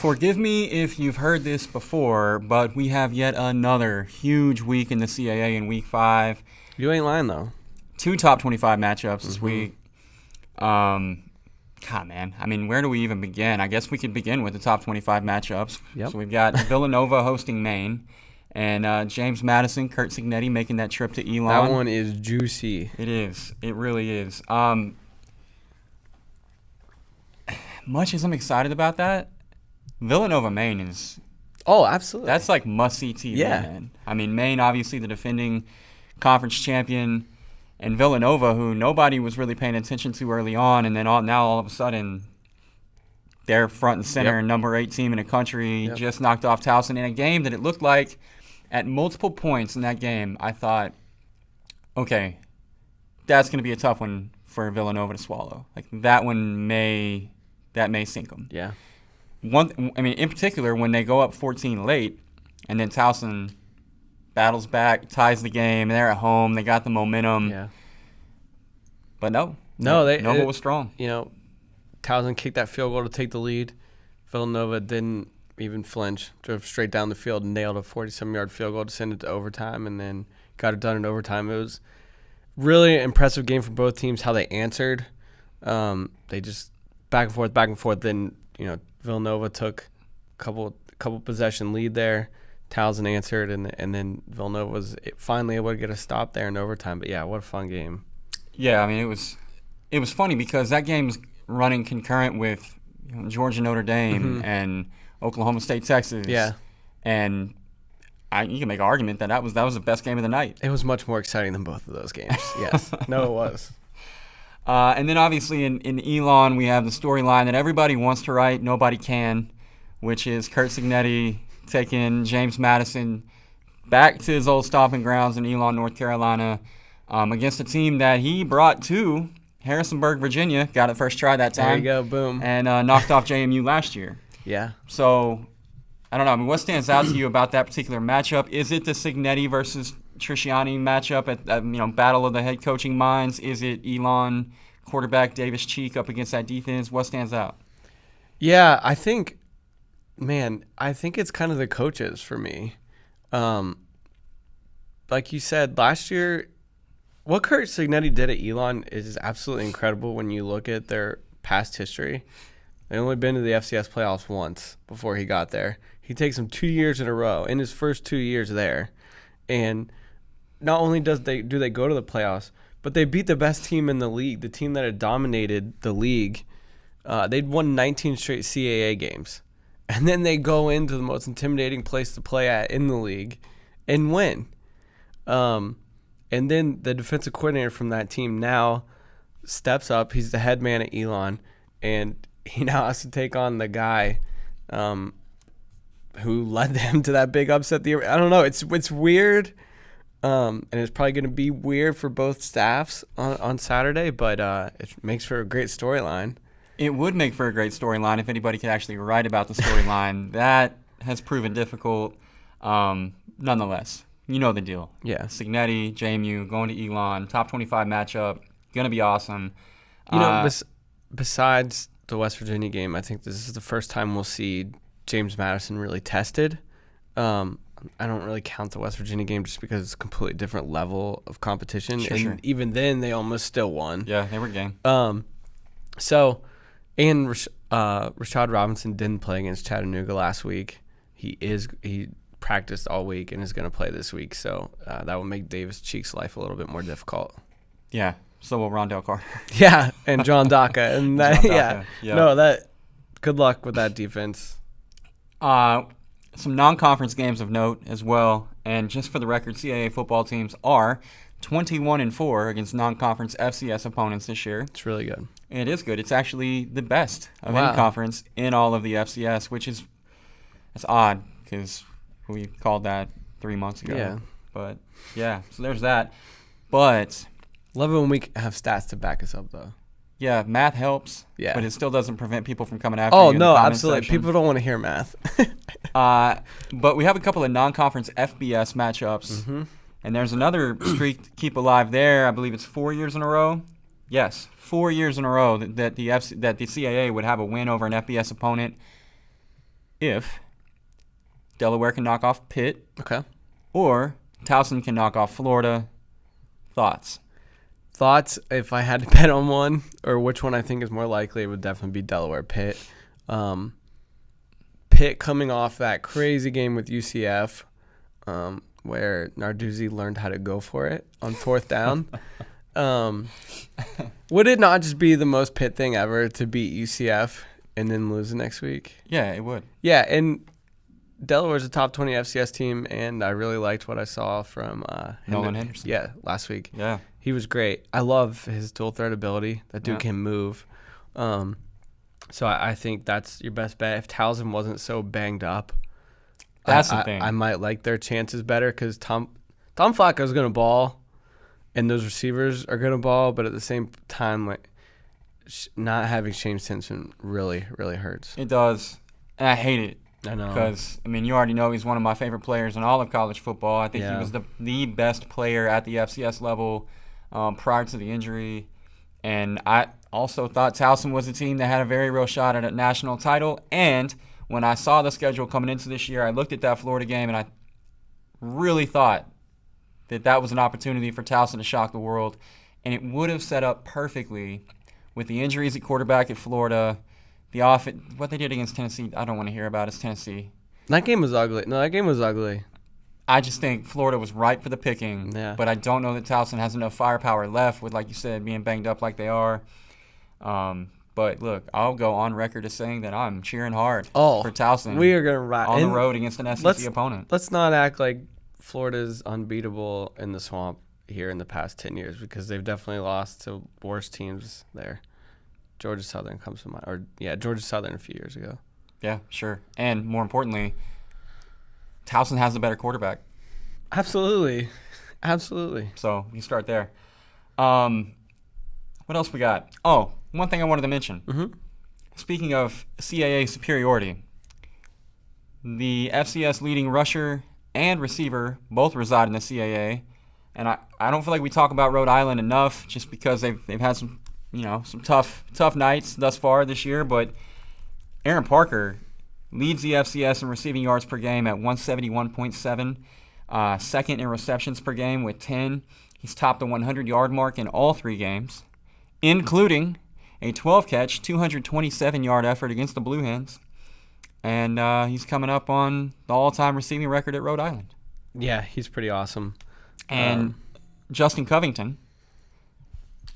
Forgive me if you've heard this before, but we have yet another huge week in the CAA in Week 5. You ain't lying, though. 2 top 25 matchups this week. God, man. I mean, where do we even begin? I guess we could begin with the top 25 matchups. Yep. So we've got Villanova hosting Maine, and James Madison, Kurt Cignetti making that trip to Elon. That one is juicy. It is. It really is. Much as I'm excited about that, Villanova Maine is. Oh, absolutely. That's like must-see TV, man. I mean, Maine, obviously the defending conference champion, and Villanova, who nobody was really paying attention to early on, and then now all of a sudden they're front and center, number 8 team in the country, just knocked off Towson in a game that it looked like at multiple points in that game, I thought, okay, that's going to be a tough one for Villanova to swallow. Like that may sink them. Yeah. In particular, when they go up 14 late, and then Towson battles back, ties the game. They're at home. They got the momentum. Yeah. But Nova was strong. You know, Towson kicked that field goal to take the lead. Villanova didn't even flinch. Drove straight down the field and nailed a 40-some-yard field goal to send it to overtime, and then got it done in overtime. It was really impressive game for both teams, how they answered. They just back and forth. Then, Villanova took a couple possession lead there. Towson answered, and then Villanova was finally able to get a stop there in overtime. But, yeah, what a fun game. Yeah, I mean, it was funny because that game's running concurrent with Georgia Notre Dame and Oklahoma State Texas. Yeah. And you can make an argument that was the best game of the night. It was much more exciting than both of those games. Yes. No, it was. And then obviously in Elon we have the storyline that everybody wants to write, nobody can, which is Kurt Cignetti taking James Madison back to his old stomping grounds in Elon, North Carolina, against a team that he brought to Harrisonburg, Virginia. Got it first try that time. There you go, boom. And knocked off JMU last year. Yeah. So, I don't know. I mean, what stands out to you about that particular matchup? Is it the Cignetti versus Trisciani matchup at battle of the head coaching minds? Is it Elon quarterback Davis Cheek up against that defense? What stands out? Yeah, I think it's kind of the coaches for me. Like you said, last year, what Kurt Cignetti did at Elon is absolutely incredible when you look at their past history. They only been to the FCS playoffs once before he got there. He takes them 2 years in a row in his first 2 years there. And not only do they go to the playoffs, but they beat the best team in the league, the team that had dominated the league. They'd won 19 straight CAA games. And then they go into the most intimidating place to play at in the league and win. And then the defensive coordinator from that team now steps up. He's the head man at Elon, and he now has to take on the guy who led them to that big upset. I don't know. It's weird, and it's probably going to be weird for both staffs on Saturday, but it makes for a great storyline. It would make for a great storyline if anybody could actually write about the storyline. That has proven difficult. Nonetheless, you know the deal. Yeah. Cignetti, JMU, going to Elon, top 25 matchup, going to be awesome. Besides the West Virginia game, I think this is the first time we'll see James Madison really tested. I don't really count the West Virginia game just because it's a completely different level of competition. Sure. Even then, they almost still won. Yeah, they were game. And Rashad Robinson didn't play against Chattanooga last week. He practiced all week and is going to play this week, so that will make Davis Cheek's life a little bit more difficult. Yeah, so will Rondell Carter. Yeah, and John Daka. And that, John Daka, yeah. No, good luck with that defense. Some non-conference games of note as well, and just for the record, CAA football teams are 21-4 against non-conference FCS opponents this year. It's really good. It is good. It's actually the best of any conference in all of the FCS, which is odd because we called that 3 months ago. Yeah. But, yeah, so there's that. But love it when we have stats to back us up, though. Yeah, math helps, but it still doesn't prevent people from coming after you in the comment absolutely. section. People don't want to hear math. But we have a couple of non-conference FBS matchups, and there's another streak to keep alive there. I believe it's 4 years in a row. Yes, 4 years in a row that the CAA would have a win over an FBS opponent. if Delaware can knock off Pitt. Okay. Or Towson can knock off Florida. Thoughts? If I had to bet on one, or which one I think is more likely, it would definitely be Delaware Pitt. Pitt coming off that crazy game with UCF, where Narduzzi learned how to go for it on fourth down. Would it not just be the most Pitt thing ever to beat UCF and then lose the next week? Yeah, it would. Yeah, and Delaware's a top 20 FCS team, and I really liked what I saw from Nolan Henderson. Yeah, last week. Yeah. He was great. I love his dual threat ability. That dude can move. So I think that's your best bet. If Towson wasn't so banged up, that's the thing. I might like their chances better because Tom Flacco's going to ball, and those receivers are going to ball, but at the same time, like not having Shane Simpson really, really hurts. It does. And I hate it. I know. Because, I mean, you already know he's one of my favorite players in all of college football. I think he was the best player at the FCS level prior to the injury. And I also thought Towson was a team that had a very real shot at a national title. And when I saw the schedule coming into this year, I looked at that Florida game, and I really thought that was an opportunity for Towson to shock the world. And it would have set up perfectly with the injuries at quarterback at Florida. What they did against Tennessee, I don't want to hear about. It's Tennessee. That game was ugly. No, that game was ugly. I just think Florida was ripe for the picking. Yeah. But I don't know that Towson has enough firepower left with, like you said, being banged up like they are. But, look, I'll go on record as saying that I'm cheering hard for Towson. We are going to ride on the road against an SEC opponent. Let's not act like Florida's unbeatable in the swamp here in the past 10 years because they've definitely lost to worse teams there. Georgia Southern comes to mind. Georgia Southern a few years ago. Yeah, sure. And more importantly, Towson has the better quarterback. Absolutely. So you start there. What else we got? Oh, one thing I wanted to mention. Mm-hmm. Speaking of CAA superiority, the FCS leading rusher and receiver both reside in the CAA. And I don't feel like we talk about Rhode Island enough just because they've had some tough nights thus far this year, but Aaron Parker leads the FCS in receiving yards per game at 171.7, second in receptions per game with 10. He's topped the 100-yard mark in all three games, including a 12-catch, 227-yard effort against the Blue Hens, and he's coming up on the all-time receiving record at Rhode Island. Yeah, he's pretty awesome. And Justin Covington,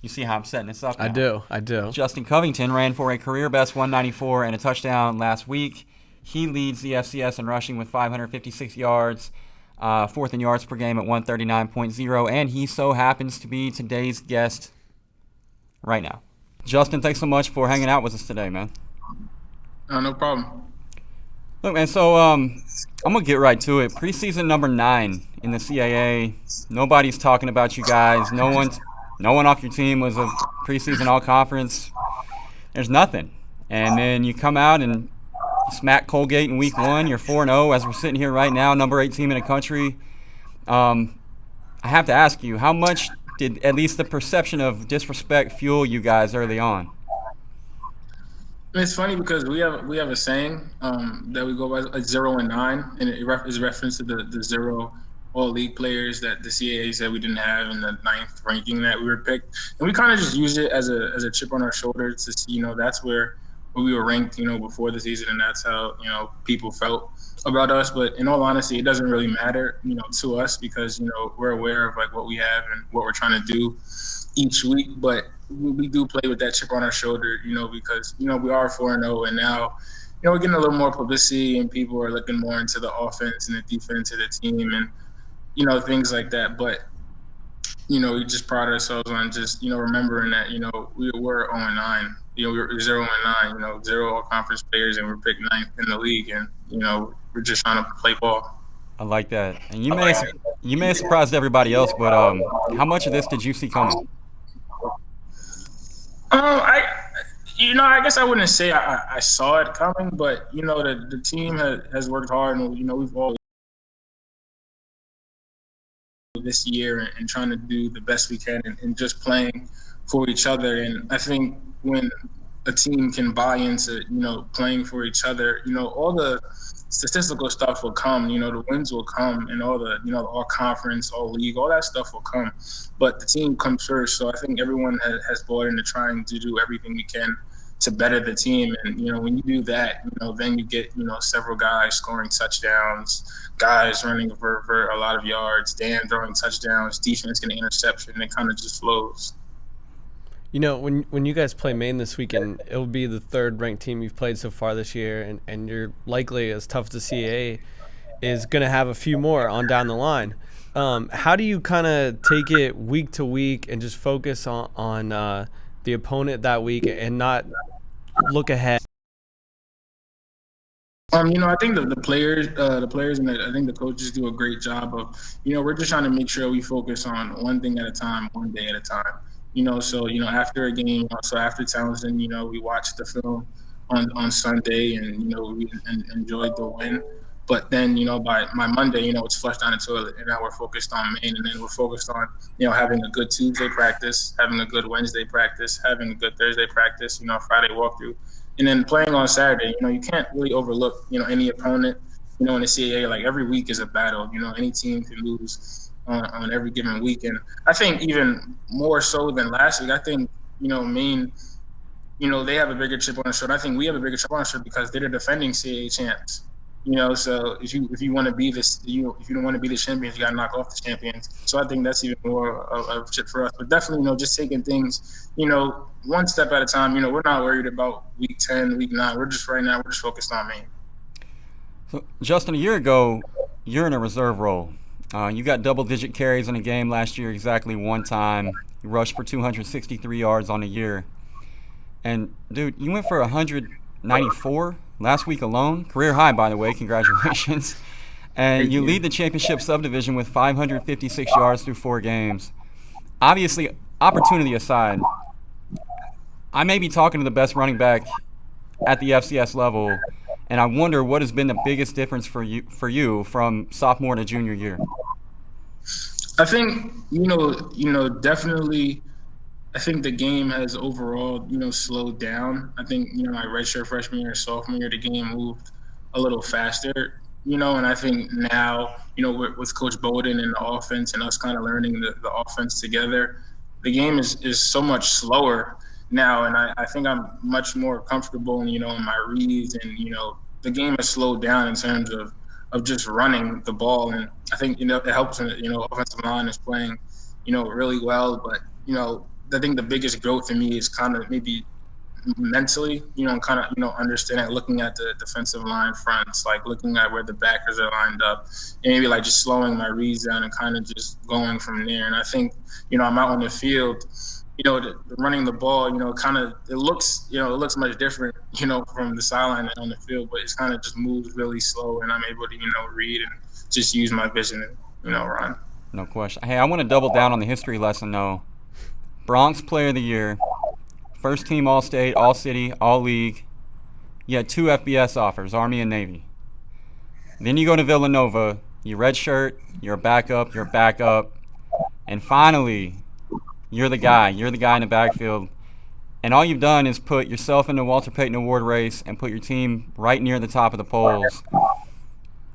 you see how I'm setting this up now. I do. Justin Covington ran for a career-best 194 and a touchdown last week. He leads the FCS in rushing with 556 yards, fourth in yards per game at 139.0, and he so happens to be today's guest right now. Justin, thanks so much for hanging out with us today, man. No problem. Look, man, so I'm going to get right to it. Preseason number 9 in the CAA. Nobody's talking about you guys. No one off your team was a preseason all-conference. There's nothing. And then you come out and smack Colgate in week 1. You're 4-0 as we're sitting here right now, number 8 team in the country. I have to ask you, how much did at least the perception of disrespect fuel you guys early on? It's funny because we have a saying that we go by 0 and 9, and it is reference to the 0 all-league players that the CAA said we didn't have in the 9th ranking that we were picked. And we kind of just used it as a chip on our shoulder to see, that's where we were ranked, before the season, and that's how, people felt about us. But in all honesty, it doesn't really matter, to us because, we're aware of, like, what we have and what we're trying to do each week. But we do play with that chip on our shoulder, because, we are 4-0, and now, we're getting a little more publicity and people are looking more into the offense and the defense of the team and, things like that. But, we just pride ourselves on just, remembering that, we were 0-9. We were 0-9, 0 all-conference players, and we're picked 9th in the league. And, we're just trying to play ball. I like that. And you may have surprised everybody else, but how much of this did you see coming? I guess I wouldn't say I saw it coming, but, the team has worked hard, and, we've all this year and trying to do the best we can and just playing for each other. And I think when a team can buy into, playing for each other, all the statistical stuff will come, the wins will come, and all the, all conference, all league, all that stuff will come. But the team comes first. So I think everyone has bought into trying to do everything we can to better the team. And, when you do that, then you get, several guys scoring touchdowns, guys running for a lot of yards, Dan throwing touchdowns, defense getting interception, and it kind of just flows. When you guys play Maine this weekend, it will be the third ranked team you've played so far this year, and you're likely, as tough as the CAA is, going to have a few more on down the line. How do you kind of take it week to week and just focus on the opponent that week and not look ahead? I think the players, and I think the coaches do a great job of, we're just trying to make sure we focus on one thing at a time, one day at a time. So after a game, so after Townsend, we watched the film on Sunday, and we enjoyed the win. But then, by Monday, it's flushed down the toilet, and now we're focused on Maine, and then we're focused on, having a good Tuesday practice, having a good Wednesday practice, having a good Thursday practice, Friday walkthrough, and then playing on Saturday. You can't really overlook, any opponent, in the CAA. Like, every week is a battle. Any team can lose on every given week. And I think even more so than last week, I think, Maine, they have a bigger chip on their shoulder. I think we have a bigger chip on our shoulder because they're the defending CAA champs. So if you want to be this, if you don't want to be the champions, you got to knock off the champions. So I think that's even more of a chip for us. But definitely, just taking things, one step at a time. We're not worried about week 10, week 9. We're just focused on Maine. So, Justin, a year ago, you're in a reserve role. You got double-digit carries in a game last year exactly one time. You rushed for 263 yards on the year. And, dude, you went for 194 last week alone. Career high, by the way. Congratulations. And you lead the championship subdivision with 556 yards through 4 games. Obviously, opportunity aside, I may be talking to the best running back at the FCS level, and I wonder what has been the biggest difference for you from sophomore to junior year. I think, definitely, I think the game has overall, slowed down. I think, my redshirt freshman year, sophomore year, the game moved a little faster, and I think now, with Coach Bowden and the offense and us kind of learning the offense together, the game is so much slower now, and I think I'm much more comfortable in my reads, and the game has slowed down in terms of just running the ball, and I think it helps when offensive line is playing really well. But I think the biggest growth in me is kind of maybe mentally, kind of understanding, looking at the defensive line fronts, like looking at where the backers are lined up, and maybe like just slowing my reads down and kind of just going from there. And I think I'm out on the field. Running the ball, kind of it looks much different, from the sideline and on the field, but it's kind of just moves really slow, and I'm able to, read and just use my vision and, run. No question. Hey, I want to double down on the history lesson, though. Bronx Player of the Year, first team All-State, All-City, All-League. You had 2 FBS offers, Army and Navy. Then you go to Villanova, you redshirt, you're a backup, and finally, you're the guy in the backfield, and all you've done is put yourself in the Walter Payton Award race and put your team right near the top of the polls.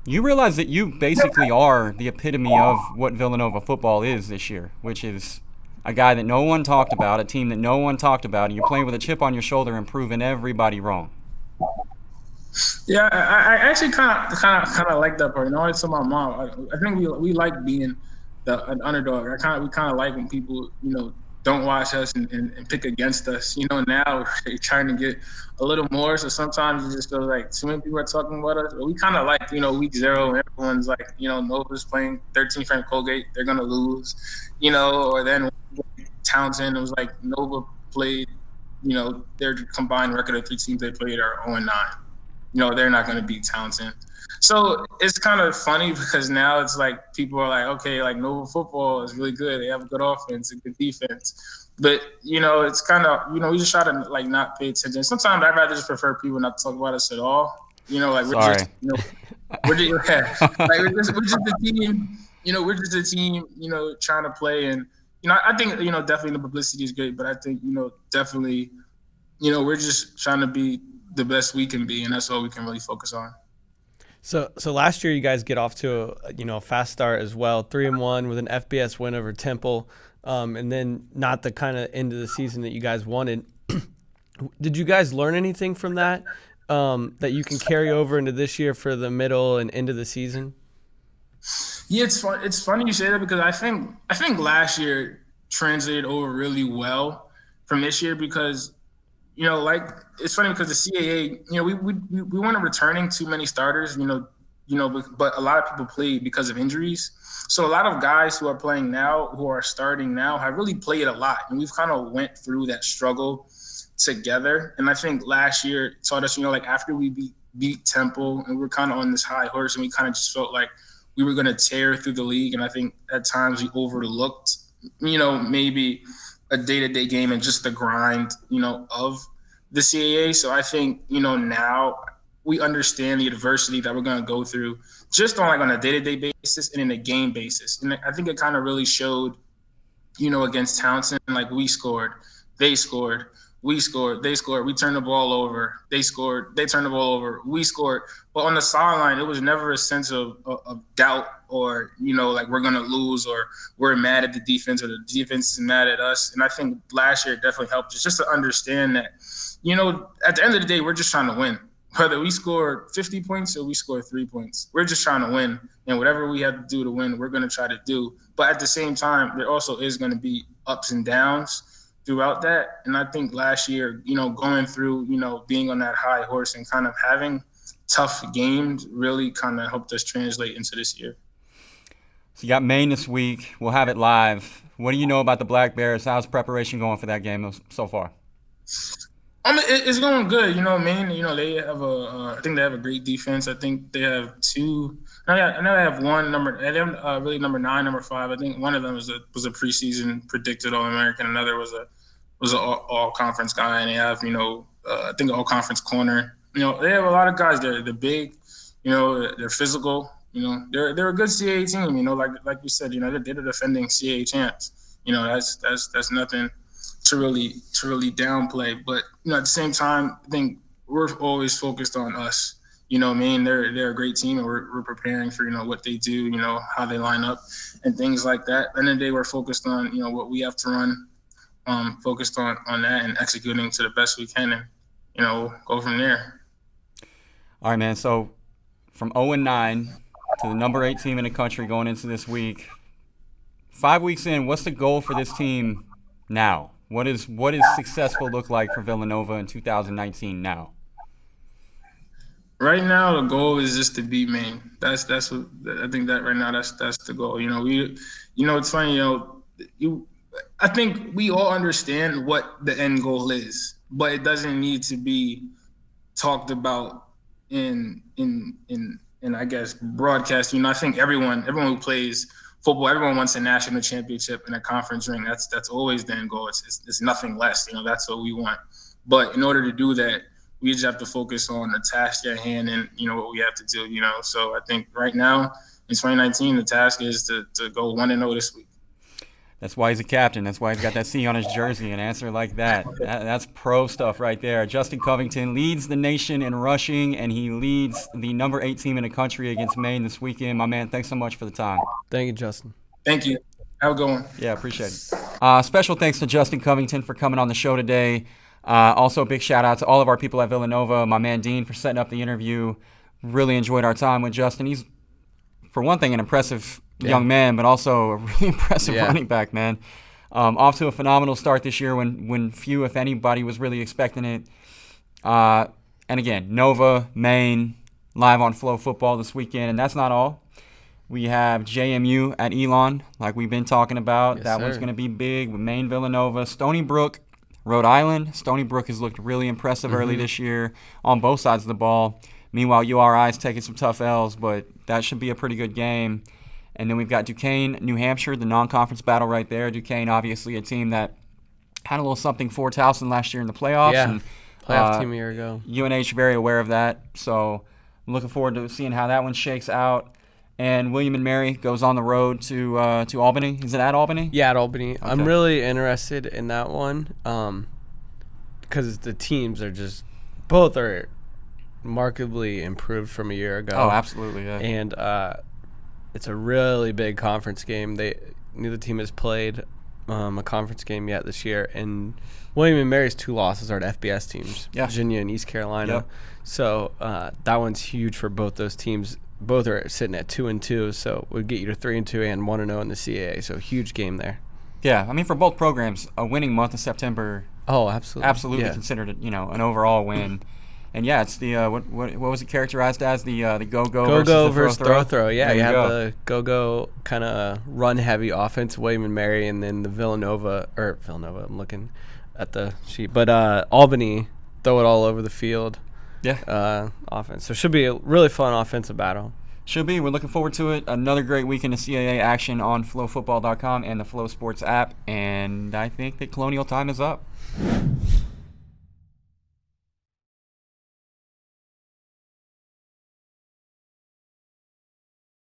You realize that you basically are the epitome of what Villanova football is this year, which is a guy that no one talked about, a team that no one talked about, and you're playing with a chip on your shoulder and proving everybody wrong. Yeah, I actually kind of like that part. I told my mom, I think we like being an underdog. We kind of like when people, don't watch us and pick against us. Now we're trying to get a little more. So sometimes you just feel like too many people are talking about us. But we kind of like, week 0, everyone's like, Nova's playing 13th ranked Colgate, they're gonna lose, or then Townsend, it was like Nova played, their combined record of 3 teams they played are 0-9. They're not gonna beat Townsend. So it's kind of funny because now it's like people are like, okay, like Nova football is really good. They have a good offense, a good defense. But, it's kind of, we just try to like not pay attention. Sometimes I'd rather just prefer people not to talk about us at all. Like we're Sorry. just, we're just a team, we're just a team, trying to play. And, I think, definitely the publicity is great, but I think, definitely we're just trying to be the best we can be, and that's all we can really focus on. So last year you guys get off to a fast start as well, 3-1 with an FBS win over Temple, and then not the kind of end of the season that you guys wanted. Did you guys learn anything from that that you can carry over into this year for the middle and end of the season? Yeah, it's funny you say that because I think last year translated over really well from this year because it's funny because the CAA, we weren't returning too many starters, but a lot of people played because of injuries. So a lot of guys who are playing now, who are starting now, have really played a lot, and we've kind of went through that struggle together. And I think last year taught us, after we beat Temple, and we're kind of on this high horse, and we kind of just felt like we were going to tear through the league. And I think at times we overlooked, maybe a day-to-day game and just the grind, of the CAA. So I think, now we understand the adversity that we're going to go through just on a day-to-day basis and in a game basis. And I think it kind of really showed, against Townsend, we scored, they scored, we scored, they scored, we turned the ball over, they scored, they turned the ball over, we scored. But on the sideline, it was never a sense of doubt or, we're going to lose or we're mad at the defense or the defense is mad at us. And I think last year it definitely helped us just to understand that, at the end of the day, we're just trying to win. Whether we score 50 points or we score 3 points, we're just trying to win. And whatever we have to do to win, we're going to try to do. But at the same time, there also is going to be ups and downs throughout that. And I think last year, going through, being on that high horse and kind of having tough games really kind of helped us translate into this year. So you got Maine this week. We'll have it live. What do you know about the Black Bears? How's preparation going for that game so far? It's going good. Maine, they have I think they have a great defense. I think they have two. I know they have one number. They have really number 9, number 5. I think one of them was a preseason predicted All-American. Another was an all-conference guy, and they have I think an all-conference corner. They have a lot of guys. They're big. They're physical. They're a good CAA team. Like you said, they're the defending CAA champs. That's nothing to really downplay. But at the same time, I think we're always focused on us. They're a great team, and we're preparing for what they do, how they line up and things like that. And then they were focused on what we have to run, focused on that and executing to the best we can, and we'll go from there. All right, man. So from 0-9 to the number 8 team in the country going into this week, 5 weeks in, what's the goal for this team now? What is successful look like for Villanova in 2019 now? Right now, the goal is just to beat Maine. That's what I think. That right now, that's the goal. It's funny. I think we all understand what the end goal is, but it doesn't need to be talked about in I guess broadcast. I think everyone who plays football, everyone wants a national championship and a conference ring. That's always the end goal. It's nothing less. That's what we want. But in order to do that, we just have to focus on the task at hand and what we have to do. So I think right now in 2019, the task is to go 1-0 this week. That's why he's a captain. That's why he's got that C on his jersey. An answer like that's pro stuff right there. Justin Covington leads the nation in rushing, and he leads the number 8 team in the country against Maine this weekend. My man, thanks so much for the time. Thank you, Justin. Thank you. Have a good one. Yeah, appreciate it. Special thanks to Justin Covington for coming on the show today. Also, a big shout out to all of our people at Villanova. My man Dean for setting up the interview. Really enjoyed our time with Justin. He's, for one thing, an impressive young man, but also a really impressive running back, man. Off to a phenomenal start this year when few, if anybody, was really expecting it. And again, Nova, Maine, live on FloFootball this weekend. And that's not all. We have JMU at Elon, like we've been talking about. Yes, that sir. One's going to be big with Maine, Villanova. Stony Brook, Rhode Island. Stony Brook has looked really impressive early this year on both sides of the ball. Meanwhile, URI is taking some tough L's, but that should be a pretty good game. And then we've got Duquesne, New Hampshire, the non-conference battle right there. Duquesne, obviously, a team that had a little something for Towson last year in the playoffs. Yeah, and, playoff team a year ago. UNH very aware of that. So I'm looking forward to seeing how that one shakes out. And William and Mary goes on the road to Albany. Is it at Albany? Yeah, at Albany. Okay. I'm really interested in that one. because the teams are just both are markedly improved from a year ago. Oh, absolutely, yeah. And it's a really big conference game. Neither team has played a conference game yet this year, and William and Mary's 2 losses are to FBS teams, Virginia and East Carolina. Yep. So that one's huge for both those teams. Both are sitting at 2-2, so it would get you to 3-2 and 1-0 in the CAA. So huge game there. Yeah, I mean, for both programs, a winning month of September. Oh, absolutely. Absolutely considered it, an overall win. And yeah, it's the what was it characterized as, the go-go versus throw. Yeah, there you have go. the go-go kind of run-heavy offense, William and Mary, and then the Villanova. I'm looking at the sheet, but Albany throw it all over the field. Yeah. Offense. So it should be a really fun offensive battle. Should be. We're looking forward to it. Another great weekend of CAA action on FloFootball.com and the Flow Sports app. And I think that Colonial time is up.